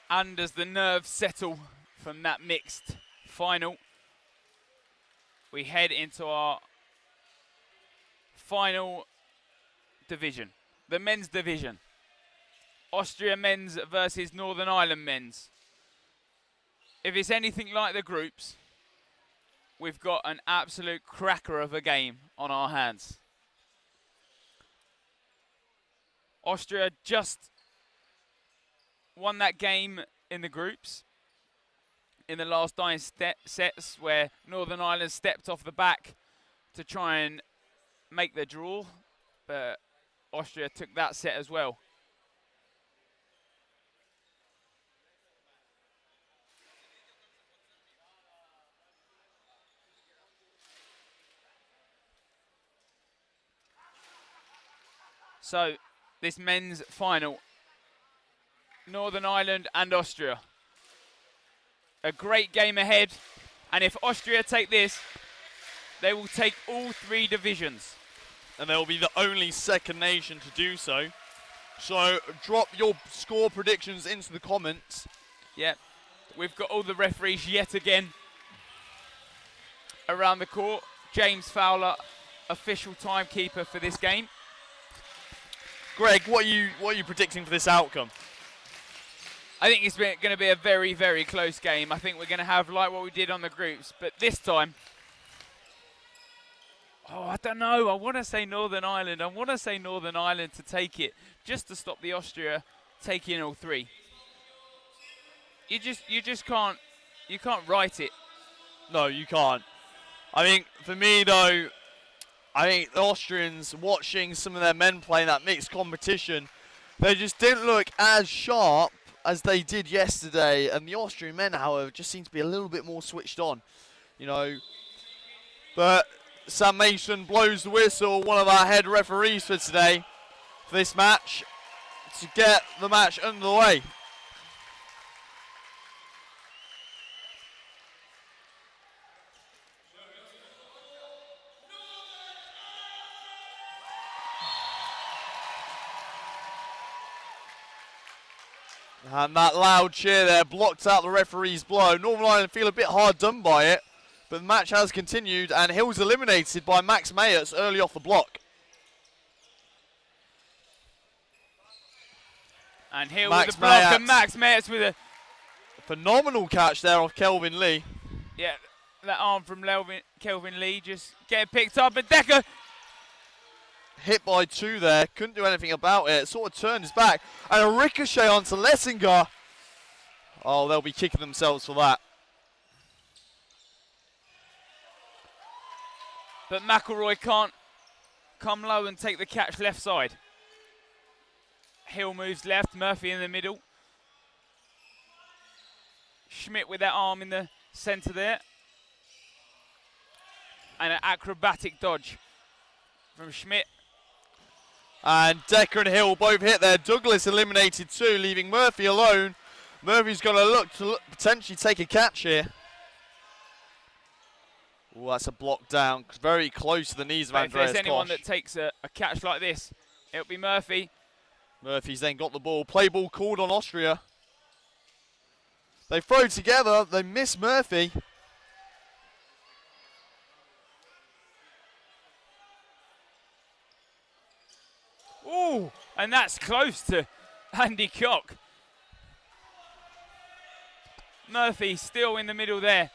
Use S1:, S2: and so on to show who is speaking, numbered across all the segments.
S1: And as the nerves settle from that mixed final, we head into our final division, the men's division. Austria men's versus Northern Ireland men's. If it's anything like the groups, we've got an absolute cracker of a game on our hands. Austria just won that game in the groups in the last 9 sets, where Northern Ireland stepped off the back to try and make the draw, but Austria took that set as well. So this men's final, Northern Ireland and Austria. A great game ahead, and if Austria take this, they will take all 3 divisions.
S2: And they'll be the only second nation to do so. So drop your score predictions into the comments.
S1: Yep, we've got all the referees yet again around the court. James Fowler, official timekeeper for this game.
S2: Greg, what are you predicting for this outcome?
S1: I think it's going to be a very, very close game. I think we're going to have like what we did on the groups, but this time, I don't know. I want to say Northern Ireland. I want to say Northern Ireland to take it, just to stop the Austria taking all 3. You just can't write it.
S2: No, you can't. I think for me though, I think the Austrians, watching some of their men play in that mixed competition, they just didn't look as sharp as they did yesterday. And the Austrian men, however, just seem to be a little bit more switched on, you know. But Sam Mason blows the whistle, one of our head referees for today, for this match, to get the match underway. And that loud cheer there blocked out the referee's blow. Northern Ireland feel a bit hard done by it, but the match has continued, and Hill's eliminated by Max Mayers early off the block.
S1: And Hill with the block, and Max Mayers with a
S2: phenomenal catch there off Kelvin Lee.
S1: Yeah, that arm from Kelvin Lee just getting picked up, and Decker
S2: hit by 2 there, couldn't do anything about it, sort of turned his back, and a ricochet onto Lessinger. Oh, they'll be kicking themselves for that.
S1: But McElroy can't come low and take the catch left side. Hill moves left, Murphy in the middle. Schmidt with that arm in the centre there. And an acrobatic dodge from Schmidt.
S2: And Decker and Hill both hit there. Douglas eliminated 2, leaving Murphy alone. Murphy's going to look potentially take a catch here. Oh, that's a block down, very close to the knees of Andreas Koch.
S1: If there's anyone that takes a catch like this, it'll be Murphy.
S2: Murphy's then got the ball. Play ball called on Austria. They throw together, they miss Murphy.
S1: Ooh, and that's close to Andy Koch. Murphy still in the middle there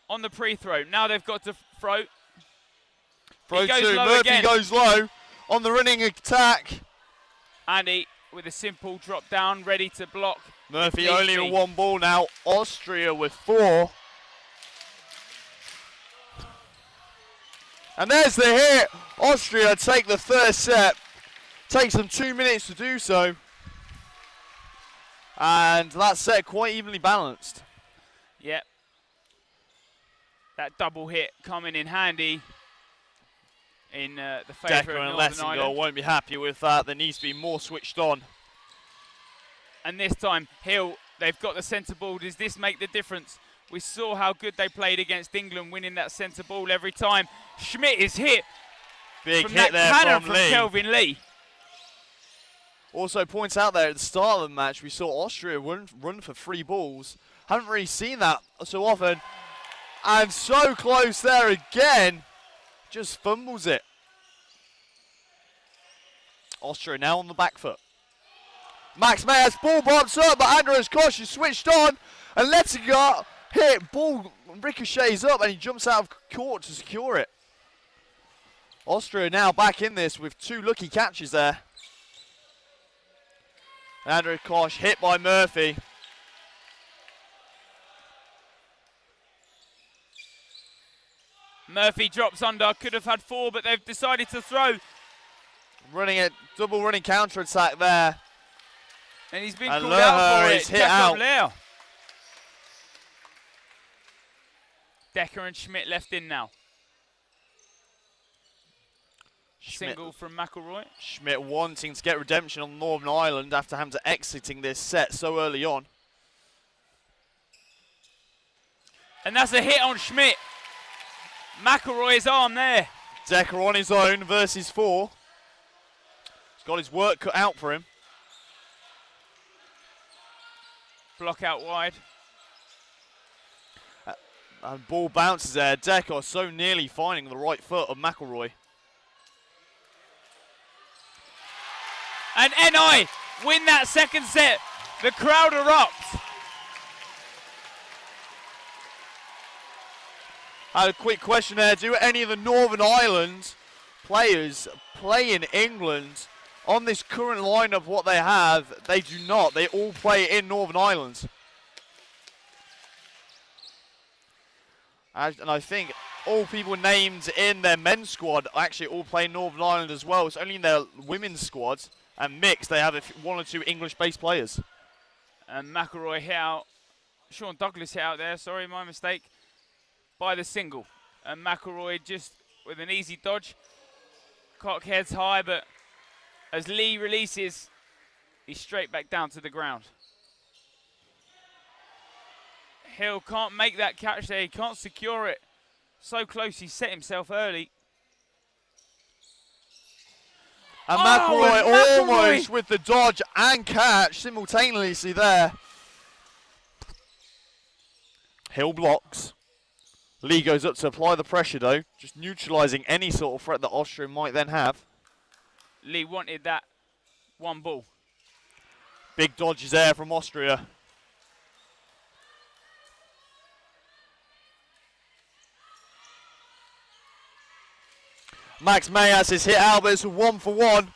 S1: on the pre-throw. Now they've got to throw.
S2: Throw 2, Murphy goes low on the running attack.
S1: Andy with a simple drop down, ready to block.
S2: Murphy only with 1 ball now. Austria with 4. And there's the hit. Austria take the 3rd set. Takes them 2 minutes to do so. And that set quite evenly balanced.
S1: Yep. That double hit coming in handy in the favour of Northern Ireland.
S2: Won't be happy with that. There needs to be more switched on.
S1: And this time, Hill, they've got the centre ball. Does this make the difference? We saw how good they played against England, winning that centre ball every time. Schmidt is hit.
S2: Big
S1: from
S2: hit
S1: that
S2: there
S1: cannon
S2: from Lee.
S1: Kelvin Lee.
S2: Also points out there at the start of the match, we saw Austria run for 3 balls. Haven't really seen that so often. And so close there again. Just fumbles it. Austria now on the back foot. Max Mayers, ball bumps up, but Andres Kosh is switched on. And lets it go. Hit, ball ricochets up, and he jumps out of court to secure it. Austria now back in this with 2 lucky catches there. Andrew Kosh hit by Murphy.
S1: Murphy drops under, could have had 4, but they've decided to throw.
S2: Running a double running counter attack there.
S1: And he's been called out for it.
S2: Hit out.
S1: Leo. Decker and Schmidt left in now. Single from McElroy.
S2: Schmidt wanting to get redemption on Northern Ireland after having to exiting this set so early on.
S1: And that's a hit on Schmidt. McElroy's arm there.
S2: Decker on his own versus 4. He's got his work cut out for him.
S1: Block out wide.
S2: And ball bounces there. Decker so nearly finding the right foot of McElroy.
S1: And NI win that second set. The crowd erupts.
S2: I had a quick question there. Do any of the Northern Ireland players play in England on this current lineup? What they have, they do not. They all play in Northern Ireland. And I think all people named in their men's squad actually all play Northern Ireland as well. It's only in their women's squad and mixed they have 1 or 2 English-based players.
S1: And McElroy hit out. Sean Douglas hit out there. Sorry, my mistake. By the single. And McElroy just with an easy dodge. Cock heads high, but as Lee releases, he's straight back down to the ground. Hill can't make that catch there. He can't secure it. So close, he set himself early.
S2: And McElroy almost with the dodge and catch simultaneously there. Hill blocks. Lee goes up to apply the pressure though, just neutralising any sort of threat that Austria might then have.
S1: Lee wanted that 1 ball.
S2: Big dodges there from Austria. Max Mayas has hit Alberts with 1 for 1.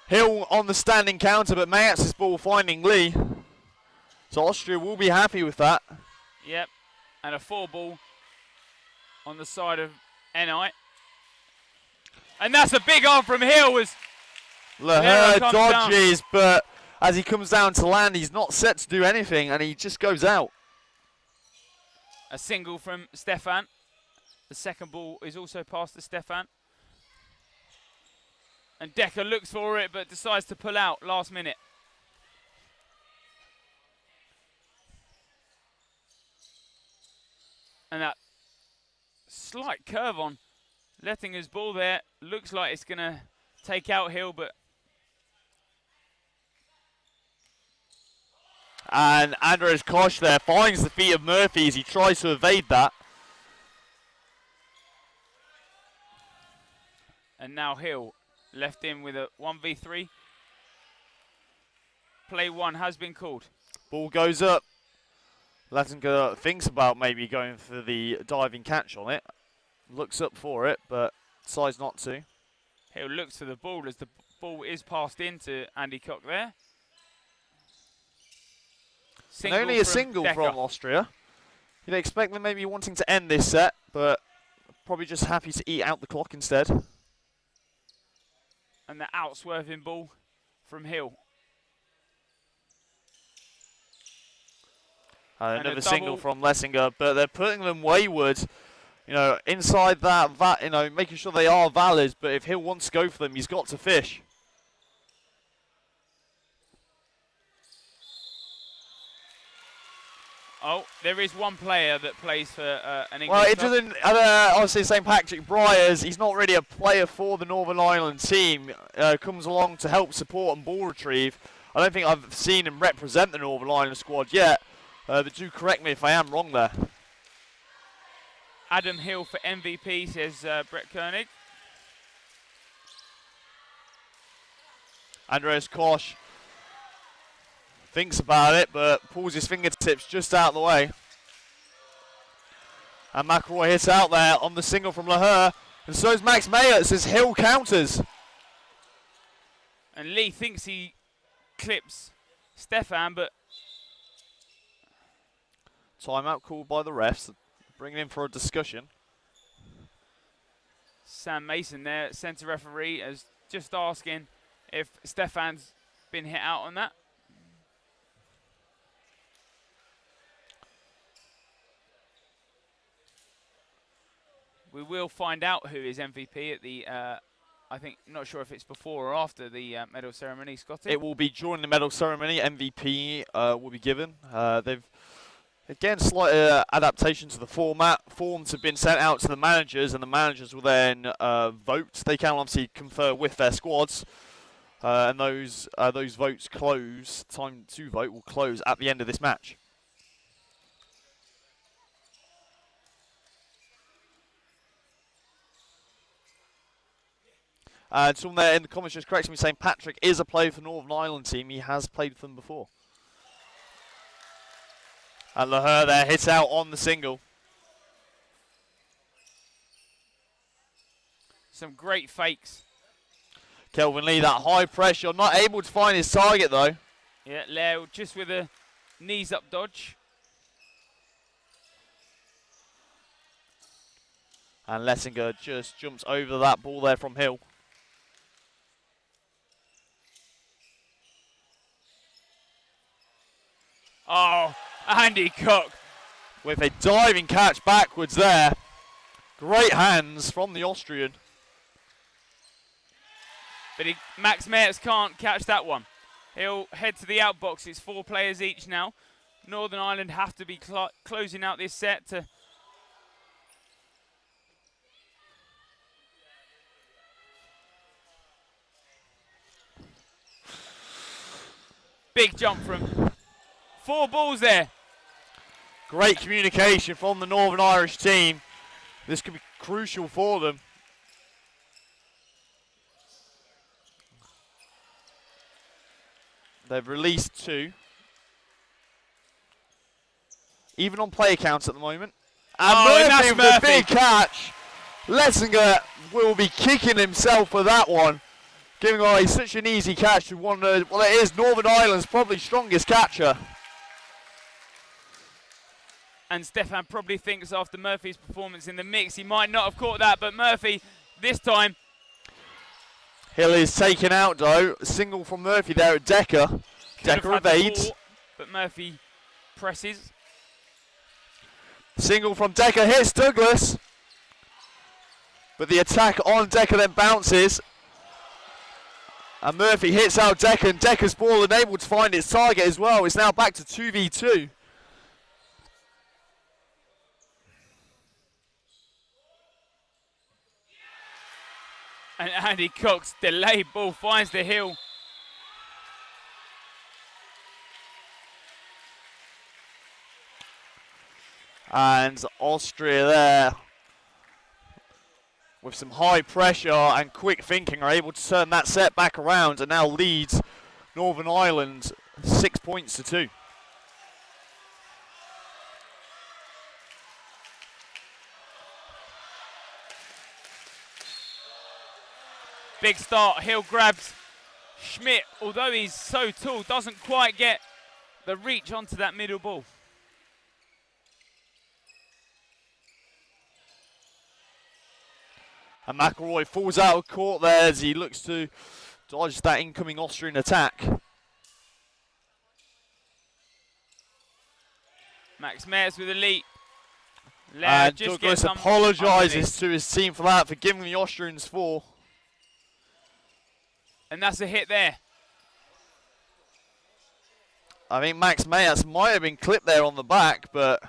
S2: Hill on the standing counter, but Mayas' ball finding Lee. So Austria will be happy with that.
S1: Yep, and a 4 ball on the side of NI. And that's a big arm from Hill.
S2: Laher dodges, but as he comes down to land, he's not set to do anything, and he just goes out.
S1: A single from Stefan. The second ball is also passed to Stefan. And Decker looks for it, but decides to pull out last minute. And that slight curve on Lettinger's ball there. Looks like it's going to take out Hill, but...
S2: And Andres Kosh there finds the feet of Murphy as he tries to evade that.
S1: And now Hill left in with a 1v3. Play 1 has been called.
S2: Ball goes up. Lettinger thinks about maybe going for the diving catch on it. Looks up for it, but decides not to.
S1: Hill looks for the ball as the ball is passed into Andy Cock there.
S2: And only a single
S1: Decker.
S2: from Austria. You'd expect them maybe wanting to end this set, but probably just happy to eat out the clock instead.
S1: And the outswerving ball from Hill.
S2: And another single from Lessinger, but they're putting them wayward. You know, inside that, making sure they are valid. But if Hill wants to go for them, he's got to fish.
S1: Oh, there is one player that plays for an English
S2: Well, it
S1: club.
S2: doesn't. Obviously, St. Patrick Briars, he's not really a player for the Northern Ireland team. Comes along to help support and ball retrieve. I don't think I've seen him represent the Northern Ireland squad yet. But do correct me if I am wrong there.
S1: Adam Hill for MVP, says Brett Koenig.
S2: Andreas Koch thinks about it, but pulls his fingertips just out of the way. And McElroy hits out there on the single from Lahore. And so is Max Mayerts as Hill counters.
S1: And Lee thinks he clips Stefan, but
S2: Timeout called by the refs. Bringing in for a discussion.
S1: Sam Mason there, centre referee, is just asking if Stefan's been hit out on that. We will find out who is MVP at the, I think, not sure if it's before or after the medal ceremony, Scotty.
S2: It will be during the medal ceremony. MVP will be given. They've, again, slight adaptation to the format. Forms have been sent out to the managers, and the managers will then vote. They can obviously confer with their squads, and those votes close. Time to vote will close at the end of this match. And someone there in the comments just correcting me, saying Patrick is a player for the Northern Ireland team. He has played for them before. And Lahore there hits out on the single.
S1: Some great fakes.
S2: Kelvin Lee, that high pressure, not able to find his target though.
S1: Yeah, Leo just with a knees up dodge.
S2: And Lessinger just jumps over that ball there from Hill.
S1: Oh, Andy Cook.
S2: With a diving catch backwards there. Great hands from the Austrian.
S1: But Max Mayerts can't catch that one. He'll head to the outbox. It's 4 players each now. Northern Ireland have to be closing out this set to big jump from 4 balls there.
S2: Great communication from the Northern Irish team. This could be crucial for them. They've released 2. Even on player counts at the moment. And Murphy with a big catch. Lessinger will be kicking himself for that one. Giving away such an easy catch to one of, well, it is Northern Ireland's probably strongest catcher.
S1: And Stefan probably thinks after Murphy's performance in the mix, he might not have caught that, but Murphy, this time.
S2: Hill is taken out though. A single from Murphy there at Decker. Decker evades.
S1: But Murphy presses.
S2: Single from Decker hits Douglas. But the attack on Decker then bounces. And Murphy hits out Decker, and Decker's ball unable to find its target as well. It's now back to 2v2.
S1: And Andy Cox, delayed ball, finds the Hill.
S2: And Austria there, with some high pressure and quick thinking, are able to turn that set back around and now leads Northern Ireland 6 points to 2.
S1: Big start, Hill grabs Schmidt, although he's so tall, doesn't quite get the reach onto that middle ball.
S2: And McElroy falls out of court there as he looks to dodge that incoming Austrian attack.
S1: Max Mayerts with a leap.
S2: And Douglas apologises to his team for that, for giving the Austrians 4.
S1: And that's a hit there.
S2: I think Max Mayats might have been clipped there on the back, but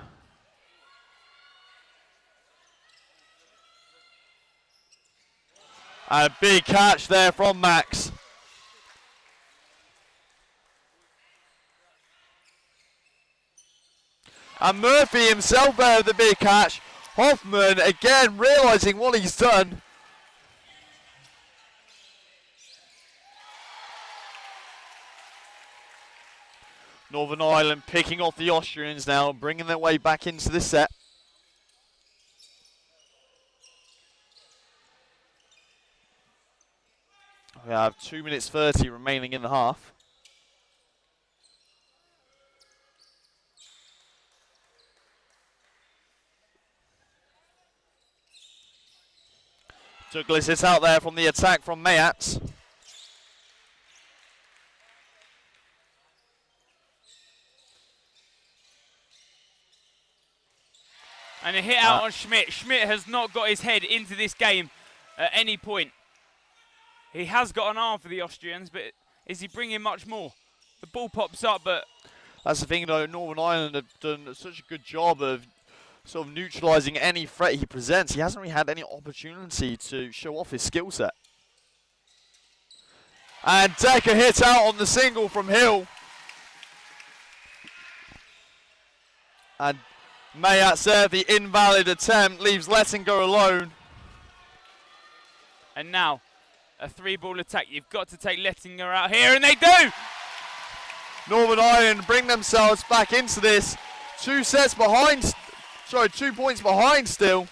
S2: a big catch there from Max. And Murphy himself there with the big catch. Hoffman again realising what he's done. Northern Ireland picking off the Austrians now, bringing their way back into the set. We have 2 minutes 30 remaining in the half. Douglas is out there from the attack from Mayats.
S1: And a hit out on Schmidt. Schmidt has not got his head into this game at any point. He has got an arm for the Austrians, but is he bringing much more? The ball pops up, but...
S2: That's the thing though, Northern Ireland have done such a good job of sort of neutralising any threat he presents. He hasn't really had any opportunity to show off his skill set. And Decker hits out on the single from Hill. And Mayats there, the invalid attempt, leaves Lettinger alone.
S1: And now, a 3-ball attack. You've got to take Lettinger out here, and they do!
S2: Northern Ireland bring themselves back into this. 2 sets behind, 2 points behind still.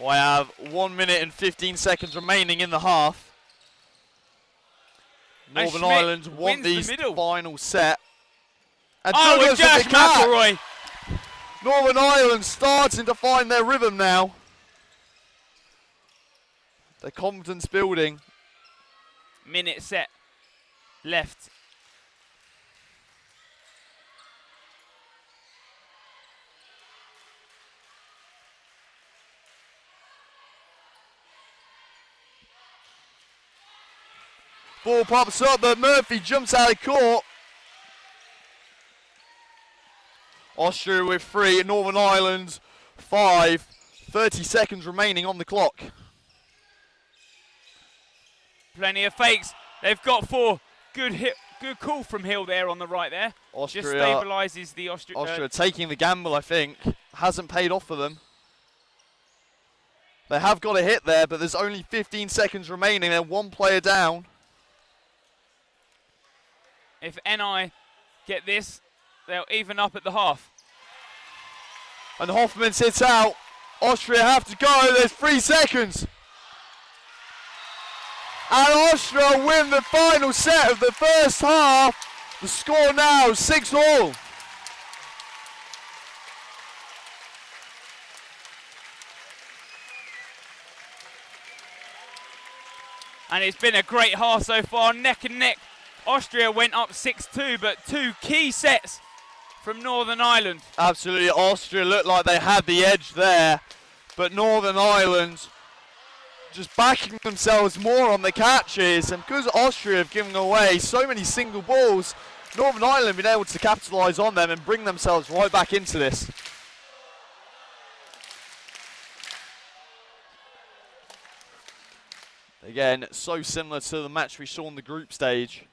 S2: I have 1 minute and 15 seconds remaining in the half. Northern Ireland want these final set. And
S1: and Josh McElroy.
S2: Northern Ireland starting to find their rhythm now. Their confidence building.
S1: Minute set left.
S2: Ball pops up, but Murphy jumps out of court. Austria with 3, Northern Ireland 5. 30 seconds remaining on the clock.
S1: Plenty of fakes. They've got 4. Good hit, good call from Hill there on the right there.
S2: Austria,
S1: just stabilises the
S2: Austria taking the gamble, I think. Hasn't paid off for them. They have got a hit there, but there's only 15 seconds remaining. They're 1 player down.
S1: If NI get this, they'll even up at the half.
S2: And Hoffman sits out. Austria have to go. There's 3 seconds. And Austria win the final set of the first half. The score now 6-all.
S1: And it's been a great half so far, neck and neck. Austria went up 6-2, but 2 key sets from Northern Ireland.
S2: Absolutely, Austria looked like they had the edge there, but Northern Ireland just backing themselves more on the catches, and because Austria have given away so many single balls, Northern Ireland have been able to capitalise on them and bring themselves right back into this. Again, so similar to the match we saw in the group stage.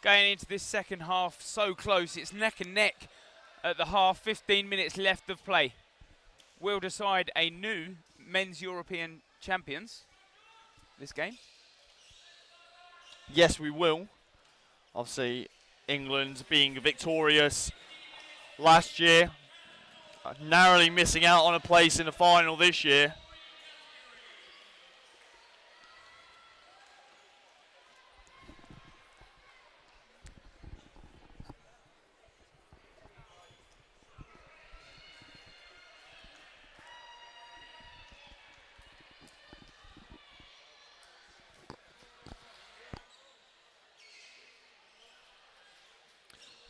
S1: going into this second half so close. It's neck and neck at the half. 15 minutes left of play. We'll decide a new men's European champions this game.
S2: Yes, we will. Obviously, England being victorious last year, narrowly missing out on a place in the final this year.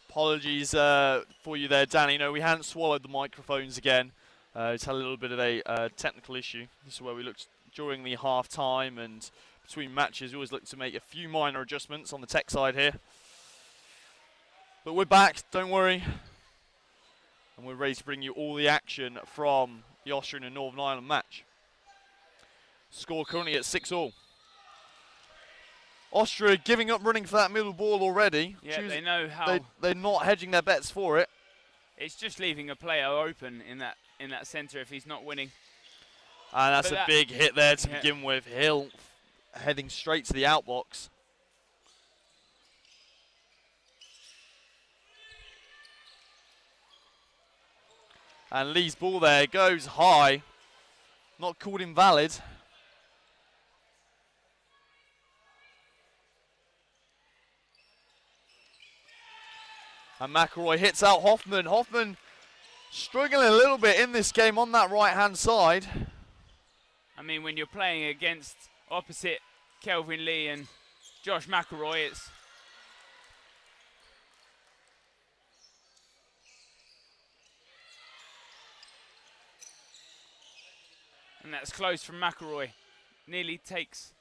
S2: Apologies for you there, Danny. No, we hadn't swallowed the microphones again. It's had a little bit of a technical issue. This is where we looked during the half time and between matches. We always look to make a few minor adjustments on the tech side here. But we're back, don't worry. And we're ready to bring you all the action from the Austrian and Northern Ireland match. Score currently at 6-all. Austria giving up running for that middle ball already.
S1: Yeah, they know how.
S2: They're not hedging their bets for it.
S1: It's just leaving a player open in that centre if he's not winning.
S2: And that's a big hit there to begin with. Hill heading straight to the outbox. And Lee's ball there goes high. Not called invalid. And McElroy hits out Hoffman. Hoffman struggling a little bit in this game on that right-hand side.
S1: I mean, when you're playing against opposite Kelvin Lee and Josh McElroy, it's... And that's close from McElroy. Nearly takes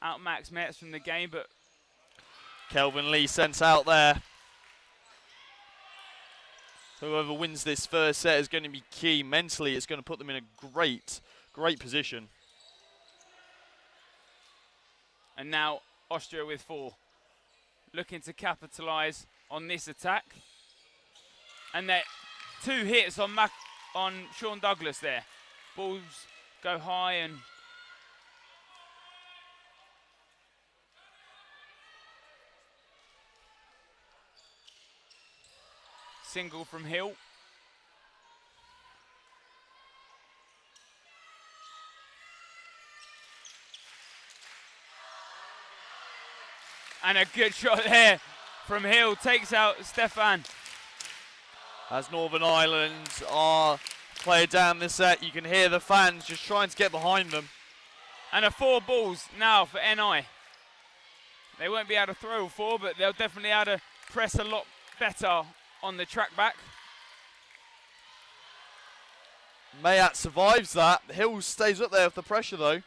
S1: out Max Metz from the game, but...
S2: Kelvin Lee sent out there. Whoever wins this first set is going to be key. Mentally, it's going to put them in a great position.
S1: And now Austria with 4. Looking to capitalise on this attack. And there 2 hits on Sean Douglas there. Balls go high and... Single from Hill. And a good shot there from Hill. Takes out Stefan.
S2: As Northern Ireland are playing down this set, you can hear the fans just trying to get behind them.
S1: And a 4 balls now for NI. They won't be able to throw 4, but they'll definitely be able to press a lot better on the track back.
S2: Mayat survives that. Hill stays up there with the pressure though.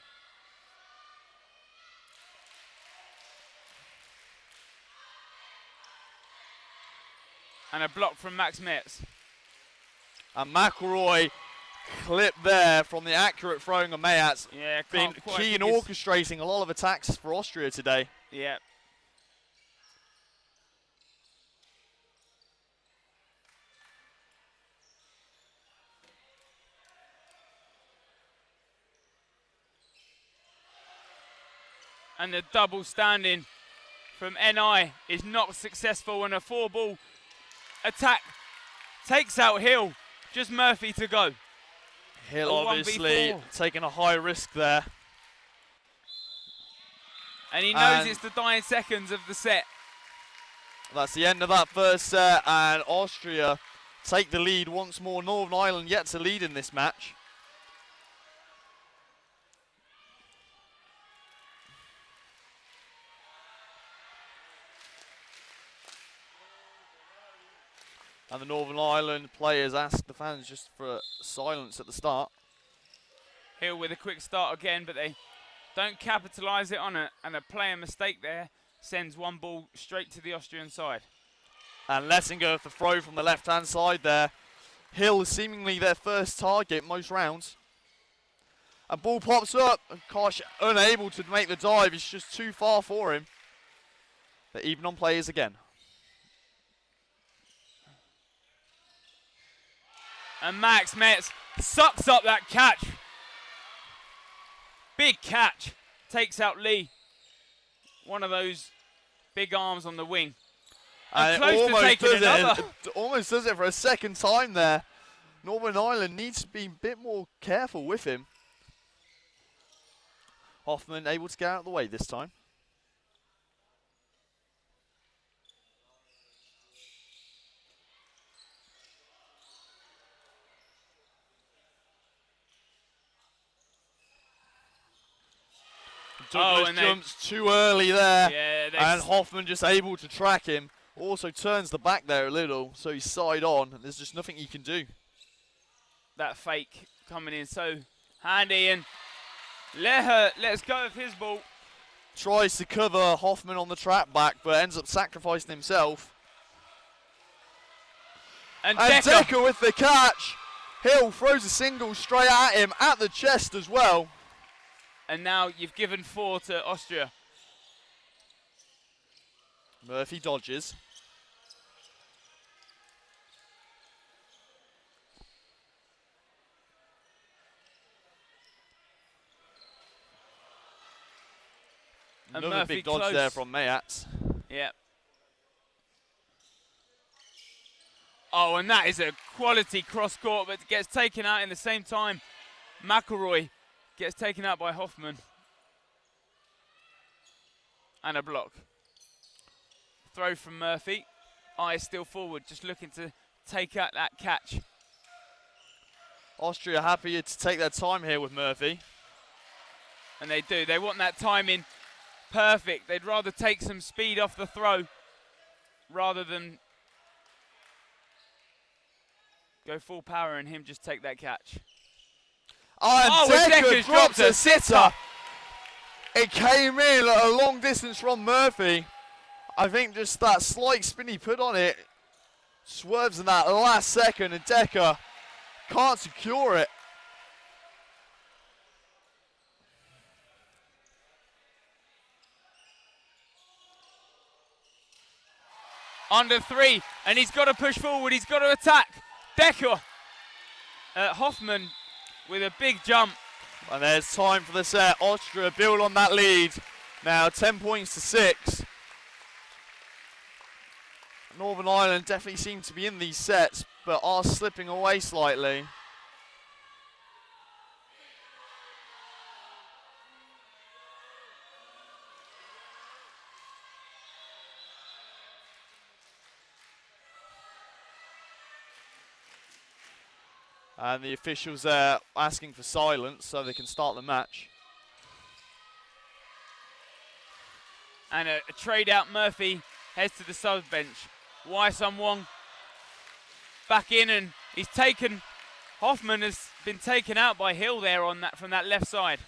S1: And a block from Max Metz.
S2: And McElroy clipped there from the accurate throwing of Mayat.
S1: Yeah,
S2: been key in orchestrating a lot of attacks for Austria today.
S1: Yeah. And the double standing from NI is not successful, and a 4-ball attack takes out Hill. Just Murphy to go.
S2: Hill obviously taking a high risk there.
S1: And he knows it's the dying seconds of the set.
S2: That's the end of that first set, and Austria take the lead once more. Northern Ireland yet to lead in this match. And the Northern Ireland players ask the fans just for silence at the start.
S1: Hill with a quick start again, but they don't capitalise it on it, and a player mistake there sends 1 ball straight to the Austrian side.
S2: And Lessinger with the throw from the left-hand side there. Hill is seemingly their first target most rounds. A ball pops up, and Kosh unable to make the dive. It's just too far for him. They're even on players again.
S1: And Max Metz sucks up that catch. Big catch. Takes out Lee. One of those big arms on the wing. And close to taking another.
S2: It almost does it for a second time there. Northern Ireland needs to be a bit more careful with him. Hoffman able to get out of the way this time. Douglas jumps too early there, and Hoffman just able to track him. Also turns the back there a little, so he's side on, and there's just nothing he can do.
S1: That fake coming in so handy, and let's go with his ball.
S2: Tries to cover Hoffman on the trap back, but ends up sacrificing himself.
S1: And
S2: Decker with the catch. Hill throws a single straight at him, at the chest as well.
S1: And now you've given 4 to Austria.
S2: Murphy dodges. Another big dodge there from Mayats.
S1: Yeah. Oh, and that is a quality cross court, but gets taken out in the same time. McElroy gets taken out by Hoffman. And a block. Throw from Murphy. Eyes still forward, just looking to take out that catch.
S2: Austria happy to take their time here with Murphy.
S1: And they do. They want that timing perfect. They'd rather take some speed off the throw rather than go full power and him just take that catch.
S2: Oh, and Decker drops a sitter. It came in at a long distance from Murphy. I think just that slight spin he put on it swerves in that last second, and Decker can't secure it.
S1: Under 3, and he's got to push forward, he's got to attack. Decker, Hoffman with a big jump.
S2: And there's time for the set. Austria build on that lead. Now 10 points to 6. Northern Ireland definitely seem to be in these sets, but are slipping away slightly. And the officials are asking for silence so they can start the match.
S1: And a trade out, Murphy heads to the sub bench. Wai-Sun Wong back in, and he's taken, Hoffman has been taken out by Hill there on that from that left side.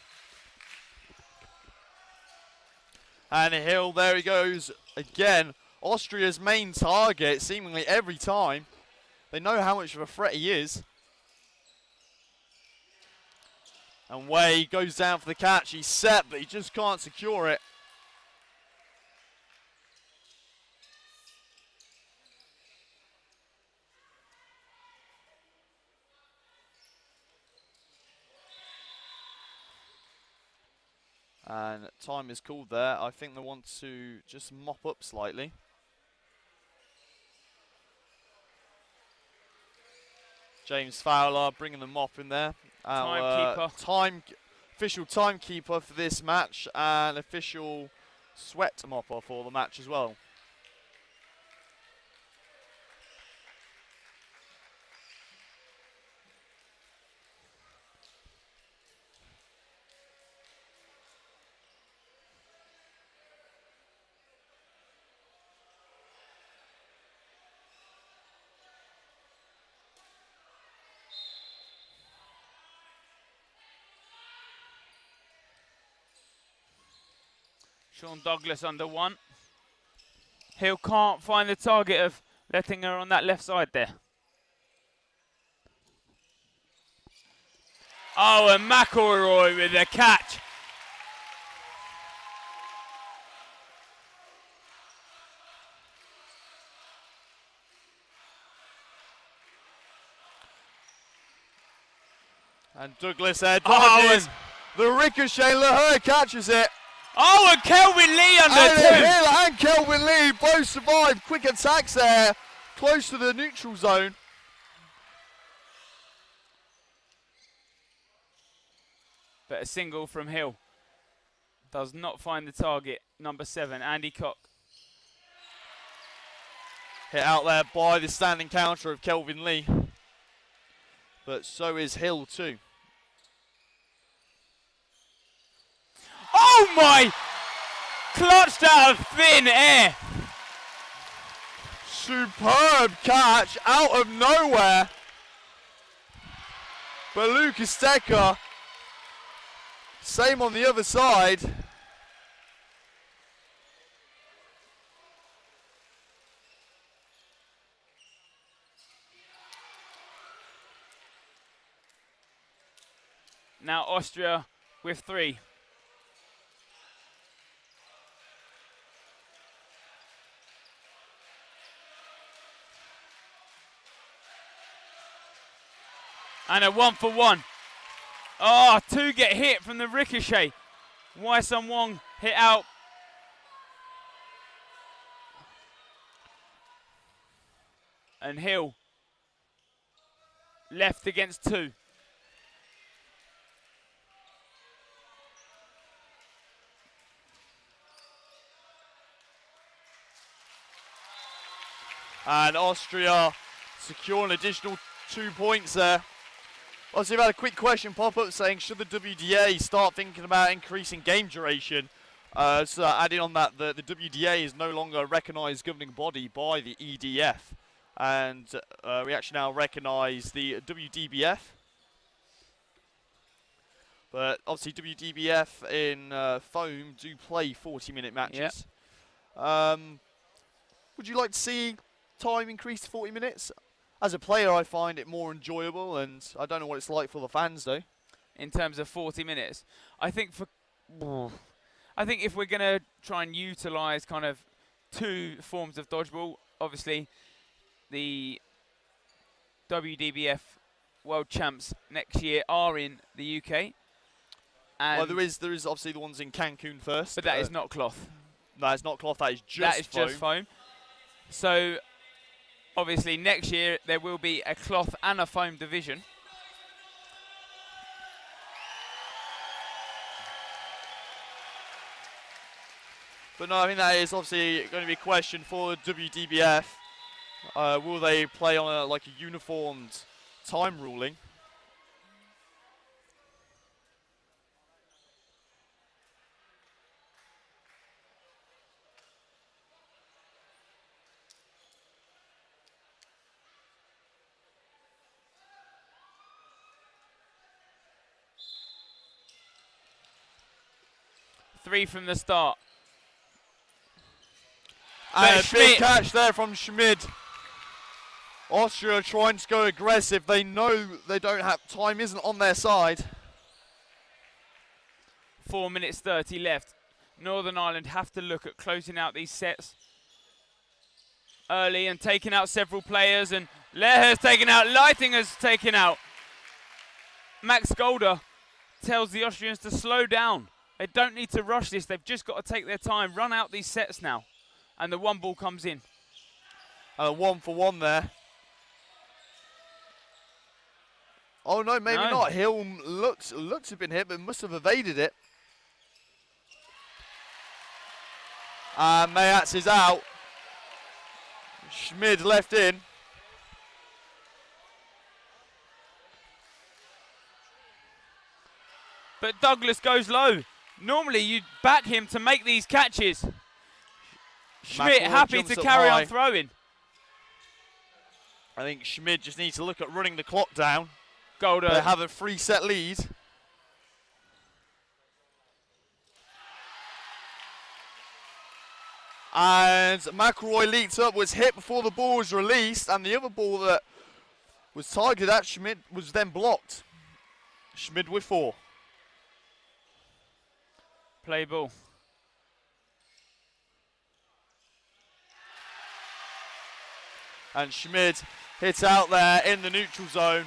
S2: And Hill, there he goes again. Austria's main target seemingly every time. They know how much of a threat he is. And Way goes down for the catch. He's set, but he just can't secure it. And time is called there. I think they want to just mop up slightly. James Fowler bringing the mop in there. Official timekeeper for this match, and official sweat mopper for the match as well.
S1: Sean Douglas under 1. Hill can't find the target of letting her on that left side there. Oh, and McElroy with the catch.
S2: And Douglas there
S1: Oh,
S2: dodges. The ricochet, Leher catches it.
S1: Oh, and Kelvin Lee under
S2: And
S1: two.
S2: Hill and Kelvin Lee both survive. Quick attacks there, close to the neutral zone.
S1: But a single from Hill does not find the target. Number 7, Andy Cock.
S2: Hit out there by the standing counter of Kelvin Lee. But so is Hill too.
S1: Oh my! Clutched out of thin air.
S2: Superb catch out of nowhere. But Lucas Decker, same on the other side.
S1: Now Austria with 3. And a 1-for-1. Oh, 2 get hit from the ricochet. Wai Sun Wong hit out. And Hill left against 2.
S2: And Austria secure an additional 2 points there. Also, we've had a quick question pop up saying, should the WDA start thinking about increasing game duration? So adding on that, the WDA is no longer a recognised governing body by the EDF. And we actually now recognise the WDBF. But obviously WDBF in foam do play 40-minute matches. Yep. Would you like to see time increased to 40 minutes? As a player, I find it more enjoyable, and I don't know what it's like for the fans, though.
S1: In terms of 40 minutes, I think if we're going to try and utilise kind of 2 forms of dodgeball, obviously the WDBF World Champs next year are in the UK.
S2: And well, there is obviously the ones in Cancun first.
S1: But that is not cloth.
S2: No, it's not cloth. That is just foam.
S1: Just foam. So obviously next year there will be a cloth and a foam division.
S2: But no, I think that is obviously going to be a question for WDBF. Will they play on like a uniformed time ruling?
S1: Three from the start.
S2: And a big catch there from Schmid. Austria trying to go aggressive. They know they don't have time, isn't on their side.
S1: 4 minutes 30 left. Northern Ireland have to look at closing out these sets early and taking out several players. And Leher's taken out, Leitinger's taken out. Max Golder tells the Austrians to slow down. They don't need to rush this. They've just got to take their time, run out these sets now. And the 1 ball comes in.
S2: 1-for-1 there. Oh no, maybe not. Hill looks to have been hit, but must have evaded it. And Mayats is out. Schmid left in.
S1: But Douglas goes low. Normally you'd back him to make these catches. Schmidt happy to carry on throwing.
S2: I think Schmid just needs to look at running the clock down.
S1: Golder.
S2: They have a 3-set lead. And McElroy leaped up, was hit before the ball was released, and the other ball that was targeted at Schmid was then blocked. Schmid with 4.
S1: Play ball.
S2: And Schmid hits out there in the neutral zone.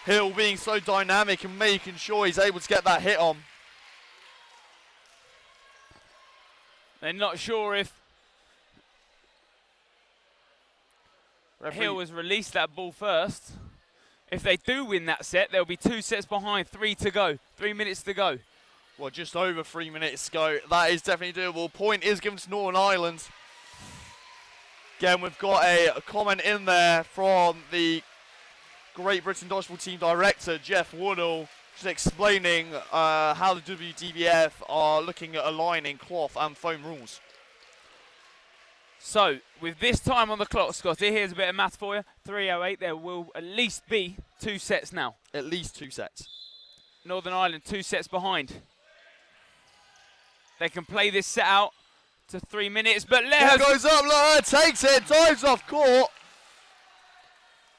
S2: Hill being so dynamic and making sure he's able to get that hit on.
S1: They're not sure if Hill has released that ball first. If they do win that set, they'll be 2 sets behind, 3 to go, 3 minutes to go.
S2: Well, just over 3 minutes to go. That is definitely doable. Point is given to Northern Ireland. Again, we've got a comment in there from the Great Britain Dodgeball Team Director, Jeff Woodall, just explaining how the WDBF are looking at aligning cloth and foam rules.
S1: So, with this time on the clock, Scotty, here's a bit of math for you. 3:08, there will at least be 2 sets now.
S2: At least 2 sets.
S1: Northern Ireland 2 sets behind. They can play this set out to 3 minutes, but
S2: Ball goes up, Leher takes it, dives off court.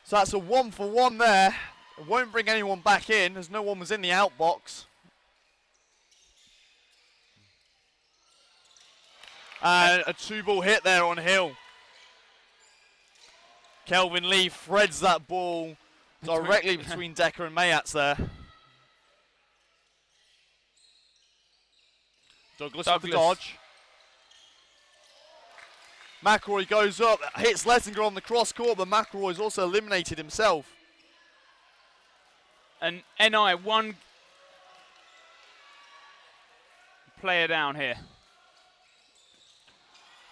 S2: So that's a 1-for-1 there. It won't bring anyone back in as no one was in the outbox. And a 2-ball hit there on Hill. Kelvin Lee threads that ball directly between Decker and Mayats there. Douglas with the dodge. McElroy goes up, hits Lessinger on the cross court, but McElroy's also eliminated himself.
S1: And NI, one player down here.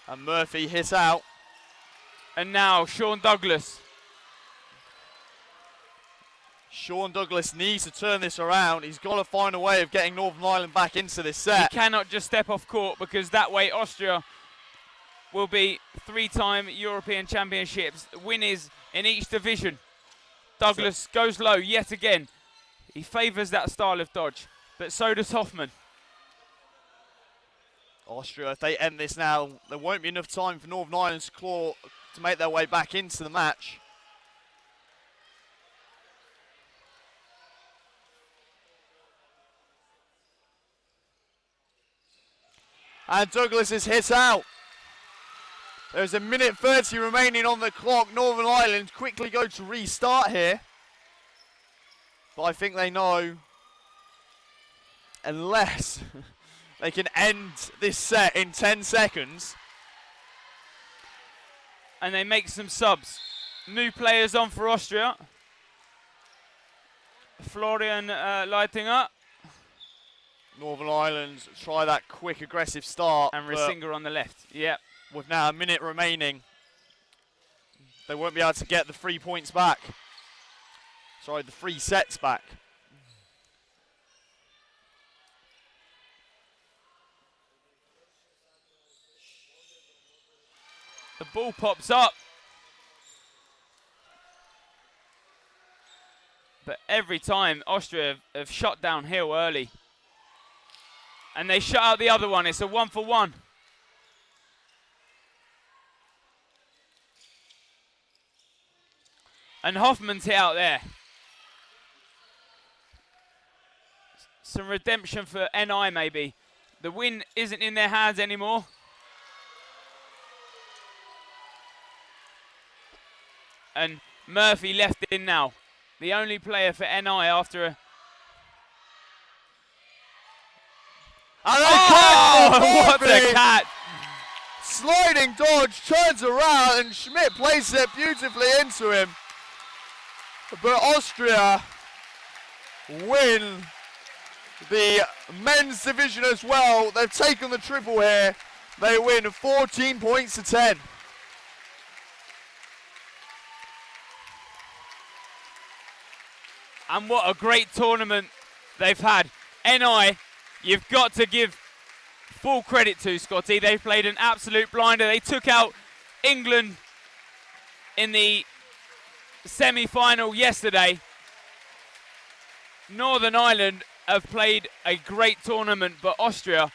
S2: And Murphy hit out.
S1: And now Sean Douglas.
S2: Sean Douglas needs to turn this around. He's got to find a way of getting Northern Ireland back into this set.
S1: He cannot just step off court, because that way Austria will be 3-time European Championships winners in each division. Douglas goes low yet again. He favours that style of dodge, but so does Hoffman.
S2: Austria, if they end this now, there won't be enough time for Northern Ireland to claw to make their way back into the match. And Douglas is hit out. There's a minute 30 remaining on the clock. Northern Ireland quickly go to restart here. But I think they know, unless they can end this set in 10 seconds.
S1: And they make some subs. New players on for Austria. Florian lighting up.
S2: Northern Ireland try that quick aggressive start.
S1: And Risinger on the left. Yep.
S2: With now a minute remaining, they won't be able to get the 3 points back. Sorry, the 3 sets back.
S1: The ball pops up. But every time Austria have shut down Hill early. And they shut out the other one. It's a 1-for-1. And Hoffman's hit out there. Some redemption for NI maybe. The win isn't in their hands anymore. And Murphy left in now. The only player for NI after a...
S2: What
S1: a cat!
S2: Sliding dodge, turns around, and Schmidt places it beautifully into him. But Austria win the men's division as well. They've taken the triple here. They win 14 points to 10.
S1: And what a great tournament they've had. NI, you've got to give full credit to, Scotty. They played an absolute blinder. They took out England in the semi-final yesterday. Northern Ireland have played a great tournament, but Austria,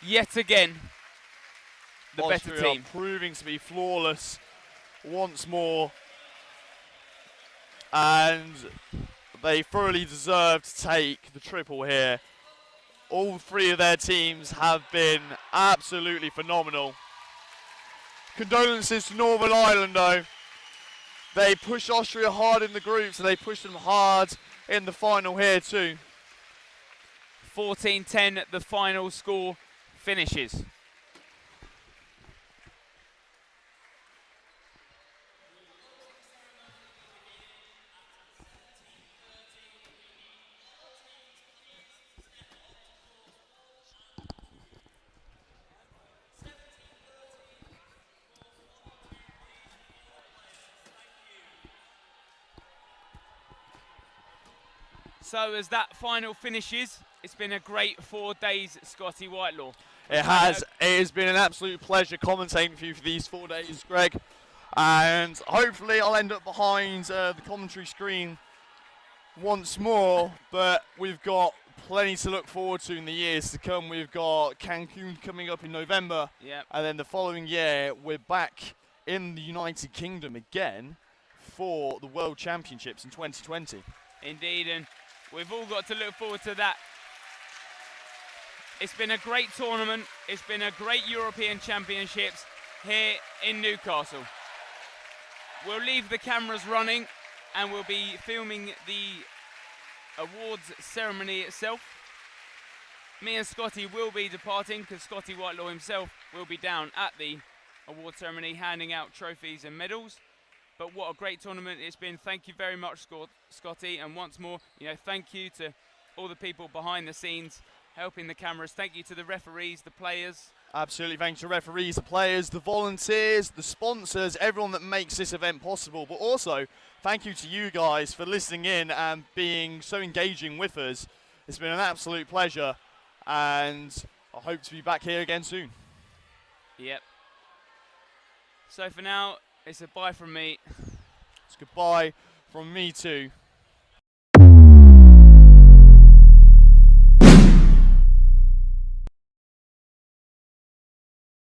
S1: yet again, the better team.
S2: Proving to be flawless once more. And they thoroughly deserve to take the triple here. All 3 of their teams have been absolutely phenomenal. Condolences to Northern Ireland though. They pushed Austria hard in the groups, and they pushed them hard in the final here too.
S1: 14-10, the final score finishes. So as that final finishes, it's been a great 4 days, Scotty Whitelaw.
S2: It has. It has been an absolute pleasure commentating for you for these 4 days, Greg. And hopefully I'll end up behind the commentary screen once more. But we've got plenty to look forward to in the years to come. We've got Cancun coming up in November.
S1: Yep.
S2: And then the following year, we're back in the United Kingdom again for the World Championships in 2020.
S1: Indeed, and we've all got to look forward to that. It's been a great tournament. It's been a great European Championships here in Newcastle. We'll leave the cameras running and we'll be filming the awards ceremony itself. Me and Scotty will be departing because Scotty Whitelaw himself will be down at the award ceremony handing out trophies and medals. But what a great tournament it's been. Thank you very much, Scotty. And once more, thank you to all the people behind the scenes helping the cameras. Thank you to the referees, the players.
S2: Absolutely, thanks to the referees, the players, the volunteers, the sponsors, everyone that makes this event possible. But also, thank you to you guys for listening in and being so engaging with us. It's been an absolute pleasure, and I hope to be back here again soon.
S1: Yep. So for now, it's a bye from me.
S2: It's goodbye from me too.